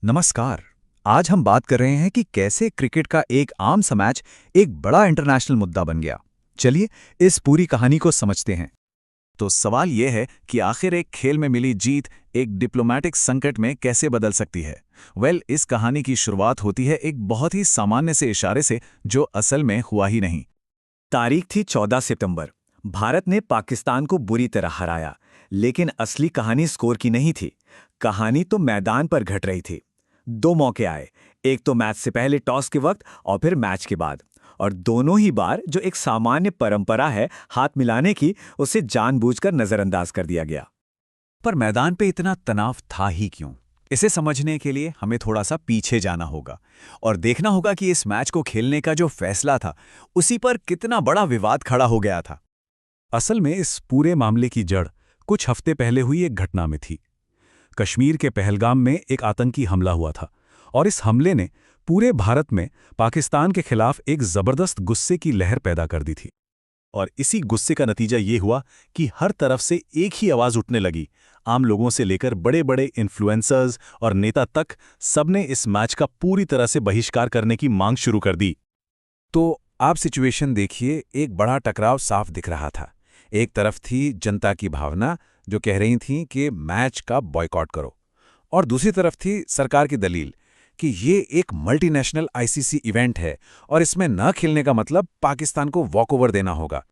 नमस्कार। आज हम बात कर रहे हैं कि कैसे क्रिकेट का एक आम सा मैच एक बड़ा इंटरनेशनल मुद्दा बन गया। चलिए इस पूरी कहानी को समझते हैं। तो सवाल यह है कि आखिर एक खेल में मिली जीत एक डिप्लोमेटिक संकट में कैसे बदल सकती है। इस कहानी की शुरुआत होती है एक बहुत ही सामान्य से इशारे से जो असल में हुआ ही नहीं। तारीख थी 14 सितंबर। भारत ने पाकिस्तान को बुरी तरह हराया, लेकिन असली कहानी स्कोर की नहीं थी। कहानी तो मैदान पर घट रही थी। दो मौके आए, एक तो मैच से पहले टॉस के वक्त और फिर मैच के बाद। और दोनों ही बार जो एक सामान्य परंपरा है हाथ मिलाने की, उसे जानबूझकर नजरअंदाज कर दिया गया। पर मैदान पे इतना तनाव था ही क्यों? इसे समझने के लिए हमें थोड़ा सा पीछे जाना होगा और देखना होगा कि इस मैच को खेलने का जो फैसला था उसी पर कितना बड़ा विवाद खड़ा हो गया था। असल में इस पूरे मामले की जड़ कुछ हफ्ते पहले हुई एक घटना में थी। कश्मीर के पहलगाम में एक आतंकी हमला हुआ था और इस हमले ने पूरे भारत में पाकिस्तान के खिलाफ एक जबरदस्त गुस्से की लहर पैदा कर दी थी। और इसी गुस्से का नतीजा ये हुआ कि हर तरफ से एक ही आवाज उठने लगी। आम लोगों से लेकर बड़े बड़े इन्फ्लुएंसर्स और नेता तक, सबने इस मैच का पूरी तरह से बहिष्कार करने की मांग शुरू कर दी। तो आप सिचुएशन देखिए, एक बड़ा टकराव साफ दिख रहा था। एक तरफ थी जनता की भावना जो कह रही थी कि मैच का बॉयकॉट करो, और दूसरी तरफ थी सरकार की दलील कि ये एक मल्टीनेशनल आईसीसी इवेंट है और इसमें न खेलने का मतलब पाकिस्तान को वॉकओवर देना होगा।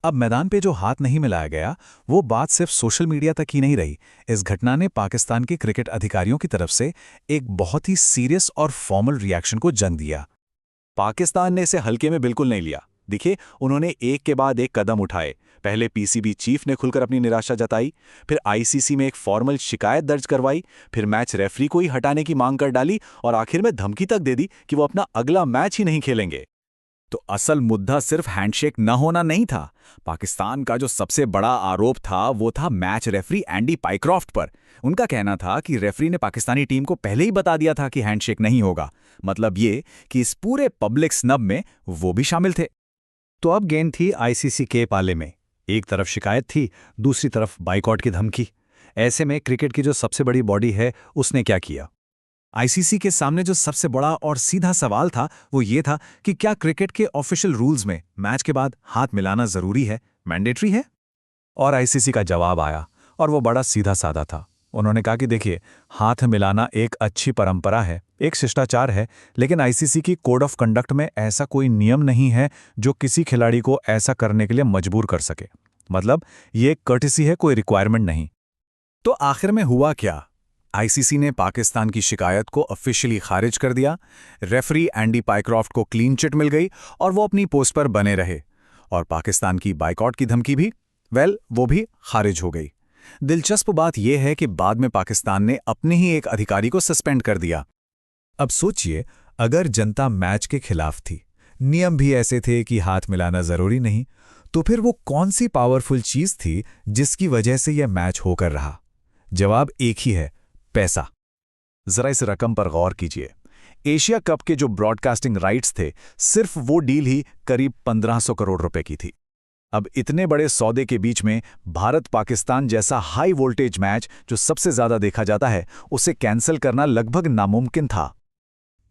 अब मैदान पे जो हाथ नहीं मिलाया गया, वो बात सिर्फ सोशल मीडिया तक ही नहीं रही। इस घटना ने पाकिस्तान के क्रिकेट अधिकारियों की तरफ से एक बहुत ही सीरियस और फॉर्मल रिएक्शन को जन्म दिया। पाकिस्तान ने इसे हल्के में बिल्कुल नहीं लिया। देखिए, उन्होंने एक के बाद एक कदम उठाए। पहले पीसीबी चीफ ने खुलकर अपनी निराशा जताई, फिर आईसीसी में एक फॉर्मल शिकायत दर्ज करवाई, फिर मैच रेफरी को ही हटाने की मांग कर डाली और आखिर में धमकी तक दे दी कि वो अपना अगला मैच ही नहीं खेलेंगे। तो असल मुद्दा सिर्फ हैंडशेक न होना नहीं था। पाकिस्तान का जो सबसे बड़ा आरोप था वो था मैच रेफरी एंडी पाइक्रॉफ्ट पर। उनका कहना था कि रेफरी ने पाकिस्तानी टीम को पहले ही बता दिया था कि हैंडशेक नहीं होगा। मतलब ये कि इस पूरे पब्लिक स्नब में वो भी शामिल थे। तो अब गेंद थी आईसीसी के पाले में। एक तरफ शिकायत थी, दूसरी तरफ बाइकॉट की धमकी। ऐसे में क्रिकेट की जो सबसे बड़ी बॉडी है उसने क्या किया? आईसीसी के सामने जो सबसे बड़ा और सीधा सवाल था वो ये था कि क्या क्रिकेट के ऑफिशियल रूल्स में मैच के बाद हाथ मिलाना जरूरी है, मैंडेटरी है? और आईसीसी का जवाब आया और वो बड़ा सीधा साधा था। उन्होंने कहा कि देखिए, हाथ मिलाना एक अच्छी परंपरा है, एक शिष्टाचार है, लेकिन आईसीसी की कोड ऑफ कंडक्ट में ऐसा कोई नियम नहीं है जो किसी खिलाड़ी को ऐसा करने के लिए मजबूर कर सके। मतलब ये एक कर्टेसी है, कोई रिक्वायरमेंट नहीं। तो आखिर में हुआ क्या? आईसीसी ने पाकिस्तान की शिकायत को ऑफिशियली खारिज कर दिया। रेफरी एंडी पाइक्रॉफ्ट को क्लीन चिट मिल गई और वो अपनी पोस्ट पर बने रहे। और पाकिस्तान की बाइकॉट की धमकी भी वो भी खारिज हो गई। दिलचस्प बात यह है कि बाद में पाकिस्तान ने अपने ही एक अधिकारी को सस्पेंड कर दिया। अब सोचिए, अगर जनता मैच के खिलाफ थी, नियम भी ऐसे थे कि हाथ मिलाना जरूरी नहीं, तो फिर वो कौन सी पावरफुल चीज थी जिसकी वजह से यह मैच होकर रहा? जवाब एक ही है, पैसा। जरा इस रकम पर गौर कीजिए। एशिया कप के जो ब्रॉडकास्टिंग राइट्स थे, सिर्फ वो डील ही करीब 1500 करोड़ रुपए की थी। अब इतने बड़े सौदे के बीच में भारत पाकिस्तान जैसा हाई वोल्टेज मैच जो सबसे ज्यादा देखा जाता है, उसे कैंसिल करना लगभग नामुमकिन था।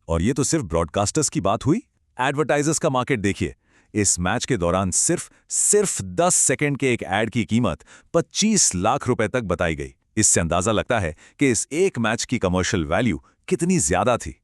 और ये तो सिर्फ ब्रॉडकास्टर्स की बात हुई। एडवर्टाइजर्स का मार्केट देखिए। इस मैच के दौरान सिर्फ 10 सेकंड के एक ऐड की कीमत 25 लाख रुपए तक बताई गई। इससे अंदाजा लगता है कि इस एक मैच की कमर्शियल वैल्यू कितनी ज्यादा थी।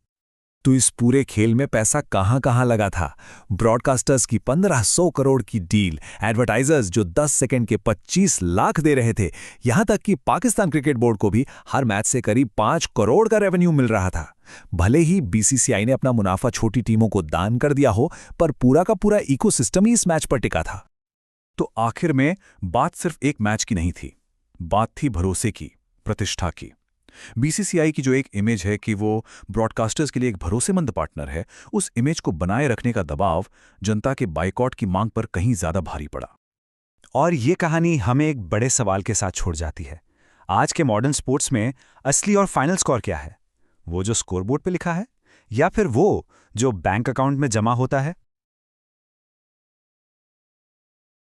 तो इस पूरे खेल में पैसा कहां लगा था? ब्रॉडकास्टर्स की 1500 करोड़ की डील, एडवर्टाइजर्स जो 10 सेकंड के 25 लाख दे रहे थे, यहां तक कि पाकिस्तान क्रिकेट बोर्ड को भी हर मैच से करीब 5 करोड़ का रेवेन्यू मिल रहा था। भले ही बीसीसीआई ने अपना मुनाफा छोटी टीमों को दान कर दिया हो, पर पूरा का पूरा इकोसिस्टम ही इस मैच पर टिका था। तो आखिर में बात सिर्फ एक मैच की नहीं थी, बात थी भरोसे की, प्रतिष्ठा की। बीसीसीआई की जो एक इमेज है कि वो ब्रॉडकास्टर्स के लिए एक भरोसेमंद पार्टनर है, उस इमेज को बनाए रखने का दबाव जनता के बाइकॉट की मांग पर कहीं ज्यादा भारी पड़ा। और ये कहानी हमें एक बड़े सवाल के साथ छोड़ जाती है। आज के मॉडर्न स्पोर्ट्स में असली और फाइनल स्कोर क्या है? वो जो स्कोरबोर्ड पे लिखा है, या फिर वो जो बैंक अकाउंट में जमा होता है?